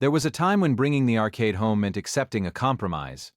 There was a time when bringing the arcade home meant accepting a compromise.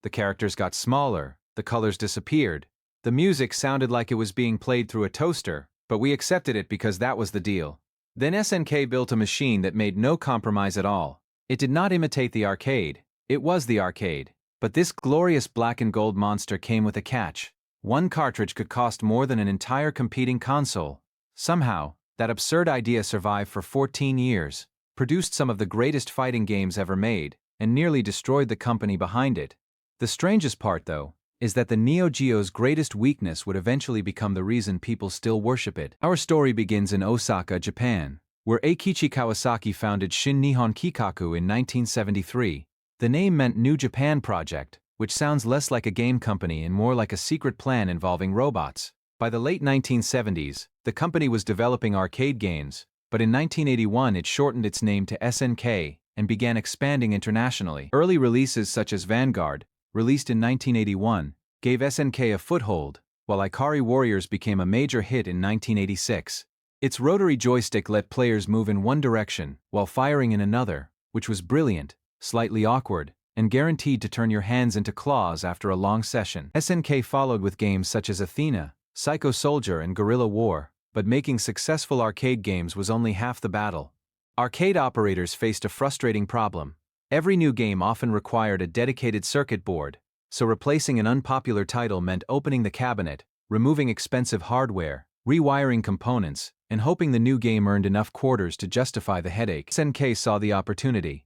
The characters got smaller, the colors disappeared, the music sounded like it was being played through a toaster, but we accepted it because that was the deal. Then SNK built a machine that made no compromise at all. It did not imitate the arcade, it was the arcade. But this glorious black and gold monster came with a catch. One cartridge could cost more than an entire competing console. Somehow, that absurd idea survived for 14 years, produced some of the greatest fighting games ever made, and nearly destroyed the company behind it. The strangest part, though, is that the Neo Geo's greatest weakness would eventually become the reason people still worship it. Our story begins in Osaka, Japan, where Eikichi Kawasaki founded Shin Nihon Kikaku in 1973. The name meant New Japan Project, which sounds less like a game company and more like a secret plan involving robots. By the late 1970s, the company was developing arcade games, but in 1981 it shortened its name to SNK and began expanding internationally. Early releases such as Vanguard, released in 1981, gave SNK a foothold, while Ikari Warriors became a major hit in 1986. Its rotary joystick let players move in one direction while firing in another, which was brilliant, slightly awkward, and guaranteed to turn your hands into claws after a long session. SNK followed with games such as Athena, Psycho Soldier, and Guerrilla War, but making successful arcade games was only half the battle. Arcade operators faced a frustrating problem. Every new game often required a dedicated circuit board, so replacing an unpopular title meant opening the cabinet, removing expensive hardware, rewiring components, and hoping the new game earned enough quarters to justify the headache. SNK saw the opportunity.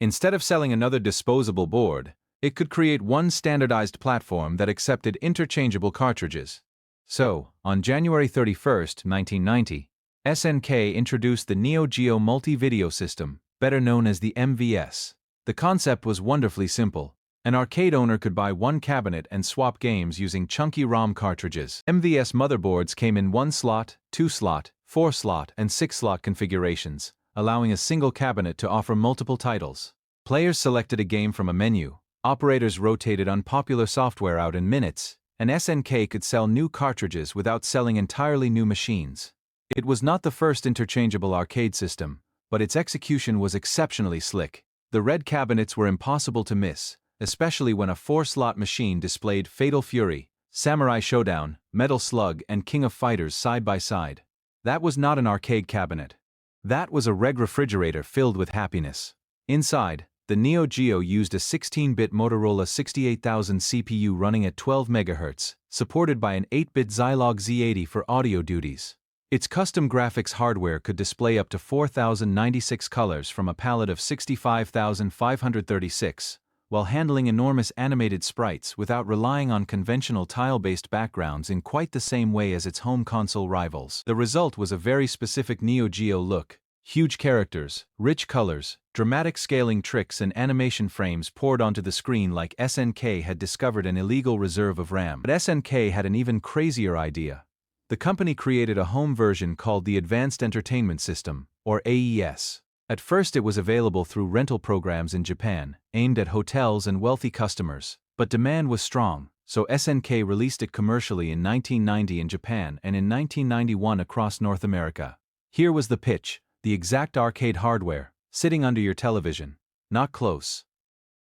Instead of selling another disposable board, it could create one standardized platform that accepted interchangeable cartridges. So, on January 31, 1990, SNK introduced the Neo Geo multi-video system, better known as the MVS. The concept was wonderfully simple. An arcade owner could buy one cabinet and swap games using chunky ROM cartridges. MVS motherboards came in 1-slot, 2-slot, 4-slot, and 6-slot configurations, allowing a single cabinet to offer multiple titles. Players selected a game from a menu, operators rotated unpopular software out in minutes, and SNK could sell new cartridges without selling entirely new machines. It was not the first interchangeable arcade system, but its execution was exceptionally slick. The red cabinets were impossible to miss, especially when a 4-slot machine displayed Fatal Fury, Samurai Shodown, Metal Slug, and King of Fighters side by side. That was not an arcade cabinet. That was a reg refrigerator filled with happiness. Inside, the Neo Geo used a 16-bit Motorola 68000 CPU running at 12 MHz, supported by an 8-bit Zilog Z80 for audio duties. Its custom graphics hardware could display up to 4096 colors from a palette of 65,536, while handling enormous animated sprites without relying on conventional tile-based backgrounds in quite the same way as its home console rivals. The result was a very specific Neo Geo look. Huge characters, rich colors, dramatic scaling tricks and animation frames poured onto the screen like SNK had discovered an illegal reserve of RAM. But SNK had an even crazier idea. The company created a home version called the Advanced Entertainment System, or AES. At first it was available through rental programs in Japan, aimed at hotels and wealthy customers, but demand was strong, so SNK released it commercially in 1990 in Japan and in 1991 across North America. Here was the pitch: the exact arcade hardware, sitting under your television. Not close.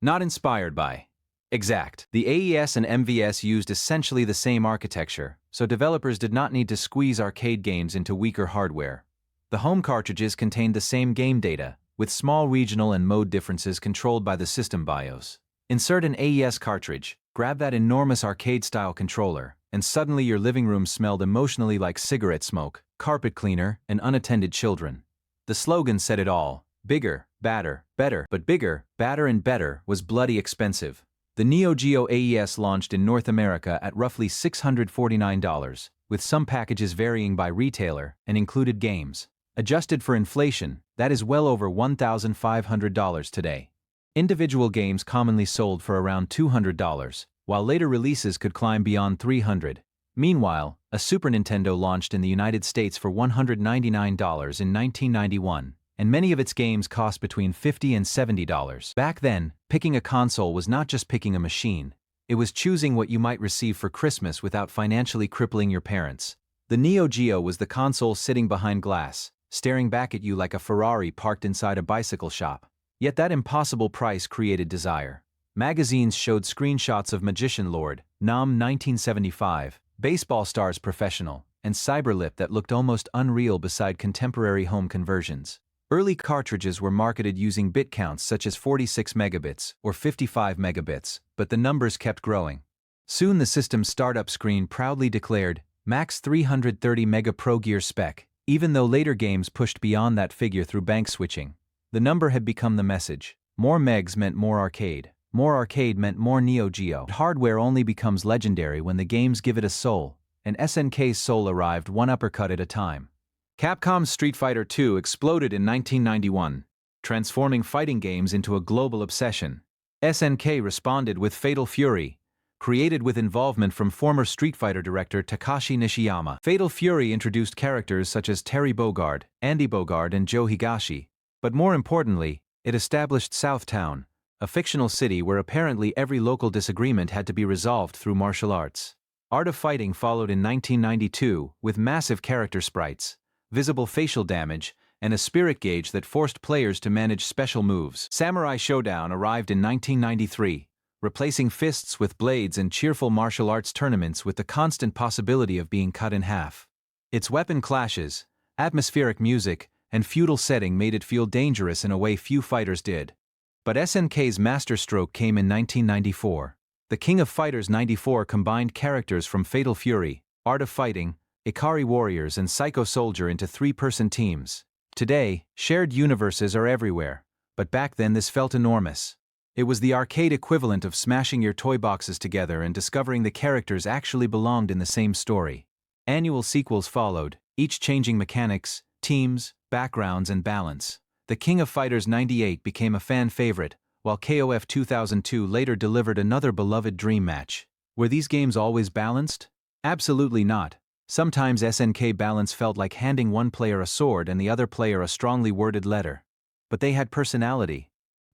Not inspired by. Exact. The AES and MVS used essentially the same architecture, so developers did not need to squeeze arcade games into weaker hardware. The home cartridges contained the same game data, with small regional and mode differences controlled by the system BIOS. Insert an AES cartridge, grab that enormous arcade-style controller, and suddenly your living room smelled emotionally like cigarette smoke, carpet cleaner, and unattended children. The slogan said it all: bigger, badder, better. But bigger, badder, and better was bloody expensive. The Neo Geo AES launched in North America at roughly $649, with some packages varying by retailer, and included games. Adjusted for inflation, that is well over $1,500 today. Individual games commonly sold for around $200, while later releases could climb beyond $300. Meanwhile, a Super Nintendo launched in the United States for $199 in 1991, and many of its games cost between $50 and $70. Back then, picking a console was not just picking a machine. It was choosing what you might receive for Christmas without financially crippling your parents. The Neo Geo was the console sitting behind glass, staring back at you like a Ferrari parked inside a bicycle shop. Yet that impossible price created desire. Magazines showed screenshots of Magician Lord, Nam 1975, Baseball Stars Professional, and Cyberlip that looked almost unreal beside contemporary home conversions. Early cartridges were marketed using bit counts such as 46 megabits or 55 megabits, but the numbers kept growing. Soon the system's startup screen proudly declared, Max 330 Mega Pro Gear spec, even though later games pushed beyond that figure through bank switching. The number had become the message. More megs meant more arcade. More arcade meant more Neo Geo. Hardware only becomes legendary when the games give it a soul, and SNK's soul arrived one uppercut at a time. Capcom's Street Fighter II exploded in 1991, transforming fighting games into a global obsession. SNK responded with Fatal Fury, created with involvement from former Street Fighter director Takashi Nishiyama. Fatal Fury introduced characters such as Terry Bogard, Andy Bogard, and Joe Higashi. But more importantly, it established Southtown, a fictional city where apparently every local disagreement had to be resolved through martial arts. Art of Fighting followed in 1992 with massive character sprites, visible facial damage, and a spirit gauge that forced players to manage special moves. Samurai Shodown arrived in 1993, replacing fists with blades and cheerful martial arts tournaments with the constant possibility of being cut in half. Its weapon clashes, atmospheric music, and feudal setting made it feel dangerous in a way few fighters did. But SNK's masterstroke came in 1994. The King of Fighters 94 combined characters from Fatal Fury, Art of Fighting, Ikari Warriors, and Psycho Soldier into three-person teams. Today, shared universes are everywhere, but back then this felt enormous. It was the arcade equivalent of smashing your toy boxes together and discovering the characters actually belonged in the same story. Annual sequels followed, each changing mechanics, teams, backgrounds, and balance. The King of Fighters 98 became a fan favorite, while KOF 2002 later delivered another beloved dream match. Were these games always balanced? Absolutely not. Sometimes SNK balance felt like handing one player a sword and the other player a strongly worded letter. But they had personality.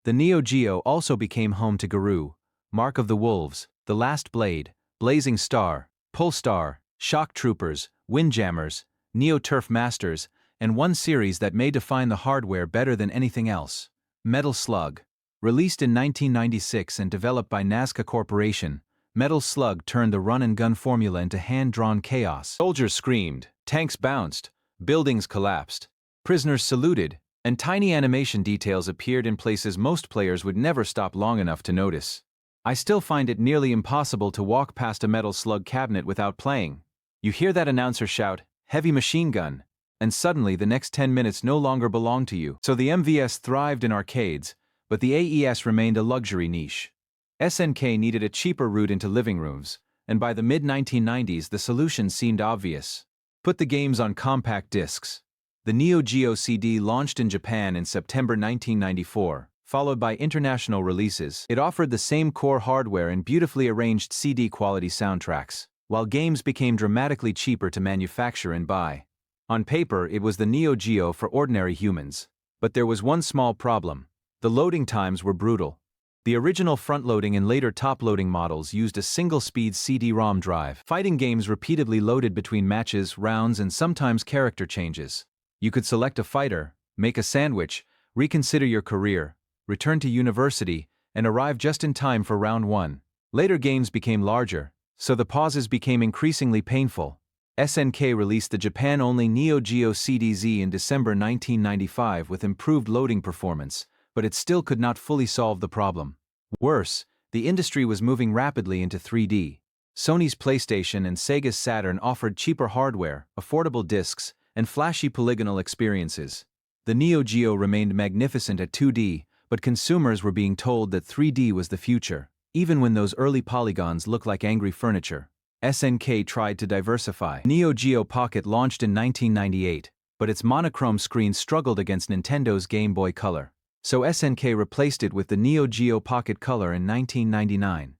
The Neo Geo also became home to Garou, Mark of the Wolves, The Last Blade, Blazing Star, Polestar, Shock Troopers, Windjammers, Neo Turf Masters, and one series that may define the hardware better than anything else, Metal Slug. Released in 1996 and developed by Nazca Corporation, Metal Slug turned the run-and-gun formula into hand-drawn chaos. Soldiers screamed, tanks bounced, buildings collapsed, prisoners saluted, and tiny animation details appeared in places most players would never stop long enough to notice. I still find it nearly impossible to walk past a Metal Slug cabinet without playing. You hear that announcer shout, "Heavy machine gun," and suddenly the next 10 minutes no longer belong to you. So the MVS thrived in arcades, but the AES remained a luxury niche. SNK needed a cheaper route into living rooms, and by the mid-1990s the solution seemed obvious. Put the games on compact discs. The Neo Geo CD launched in Japan in September 1994, followed by international releases. It offered the same core hardware and beautifully arranged CD-quality soundtracks, while games became dramatically cheaper to manufacture and buy. On paper, it was the Neo Geo for ordinary humans. But there was one small problem. The loading times were brutal. The original front-loading and later top-loading models used a single-speed CD-ROM drive. Fighting games repeatedly loaded between matches, rounds, and sometimes character changes. You could select a fighter, make a sandwich, reconsider your career, return to university, and arrive just in time for round 1. Later games became larger, so the pauses became increasingly painful. SNK released the Japan-only Neo Geo CDZ in December 1995 with improved loading performance, but it still could not fully solve the problem. Worse, the industry was moving rapidly into 3D. Sony's PlayStation and Sega's Saturn offered cheaper hardware, affordable discs, and flashy polygonal experiences. The Neo Geo remained magnificent at 2D, but consumers were being told that 3D was the future, even when those early polygons looked like angry furniture. SNK tried to diversify. Neo Geo Pocket launched in 1998, but its monochrome screen struggled against Nintendo's Game Boy Color. So SNK replaced it with the Neo Geo Pocket Color in 1999.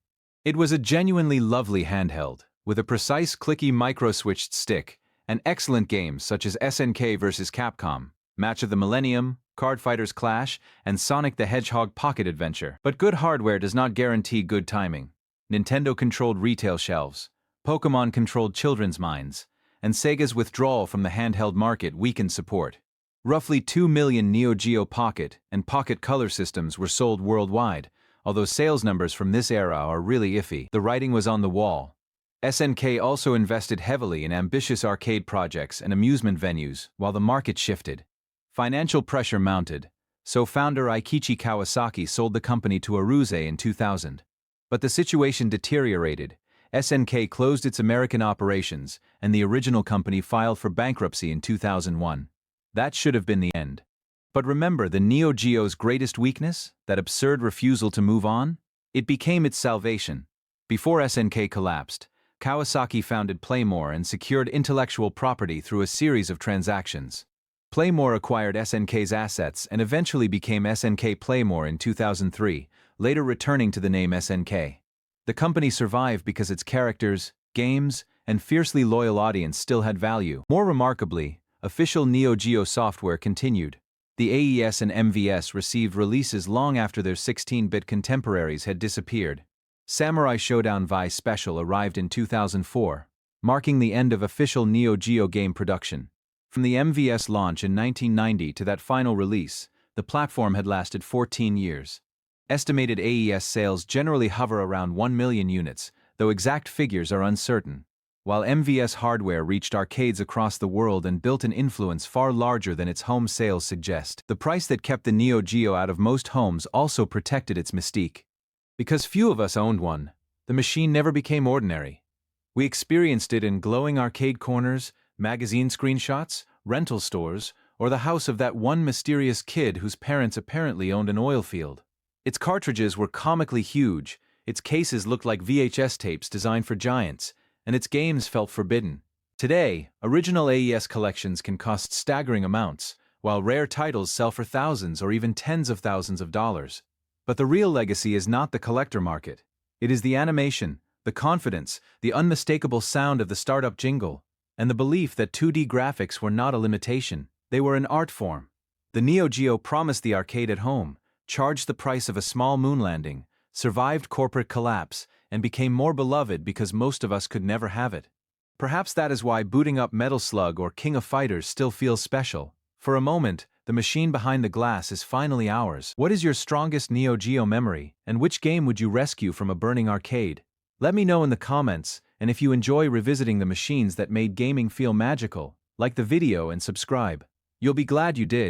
It was a genuinely lovely handheld, with a precise clicky micro-switched stick, and excellent games such as SNK vs. Capcom, Match of the Millennium, Card Fighters Clash, and Sonic the Hedgehog Pocket Adventure. But good hardware does not guarantee good timing. Nintendo controlled retail shelves, Pokémon controlled children's minds, and Sega's withdrawal from the handheld market weakened support. Roughly 2 million Neo Geo Pocket and Pocket Color systems were sold worldwide, although sales numbers from this era are really iffy. The writing was on the wall. SNK also invested heavily in ambitious arcade projects and amusement venues while the market shifted. Financial pressure mounted, so founder Eikichi Kawasaki sold the company to Aruze in 2000. But the situation deteriorated. SNK closed its American operations, and the original company filed for bankruptcy in 2001. That should have been the end. But remember the Neo Geo's greatest weakness, that absurd refusal to move on? It became its salvation. Before SNK collapsed, Kawasaki founded Playmore and secured intellectual property through a series of transactions. Playmore acquired SNK's assets and eventually became SNK Playmore in 2003, later returning to the name SNK. The company survived because its characters, games, and fiercely loyal audience still had value. More remarkably, official Neo Geo software continued. The AES and MVS received releases long after their 16-bit contemporaries had disappeared. Samurai Shodown Vi Special arrived in 2004, marking the end of official Neo Geo game production. From the MVS launch in 1990 to that final release, the platform had lasted 14 years. Estimated AES sales generally hover around 1 million units, though exact figures are uncertain. While MVS hardware reached arcades across the world and built an influence far larger than its home sales suggest, the price that kept the Neo Geo out of most homes also protected its mystique. Because few of us owned one, the machine never became ordinary. We experienced it in glowing arcade corners, magazine screenshots, rental stores, or the house of that one mysterious kid whose parents apparently owned an oil field. Its cartridges were comically huge, its cases looked like VHS tapes designed for giants, and its games felt forbidden. Today, original AES collections can cost staggering amounts, while rare titles sell for thousands or even tens of thousands of dollars. But the real legacy is not the collector market. It is the animation, the confidence, the unmistakable sound of the startup jingle, and the belief that 2D graphics were not a limitation, they were an art form. The Neo Geo promised the arcade at home, charged the price of a small moon landing, survived corporate collapse, and became more beloved because most of us could never have it. Perhaps that is why booting up Metal Slug or King of Fighters still feels special. For a moment, the machine behind the glass is finally ours. What is your strongest Neo Geo memory, and which game would you rescue from a burning arcade? Let me know in the comments, and if you enjoy revisiting the machines that made gaming feel magical, like the video and subscribe. You'll be glad you did.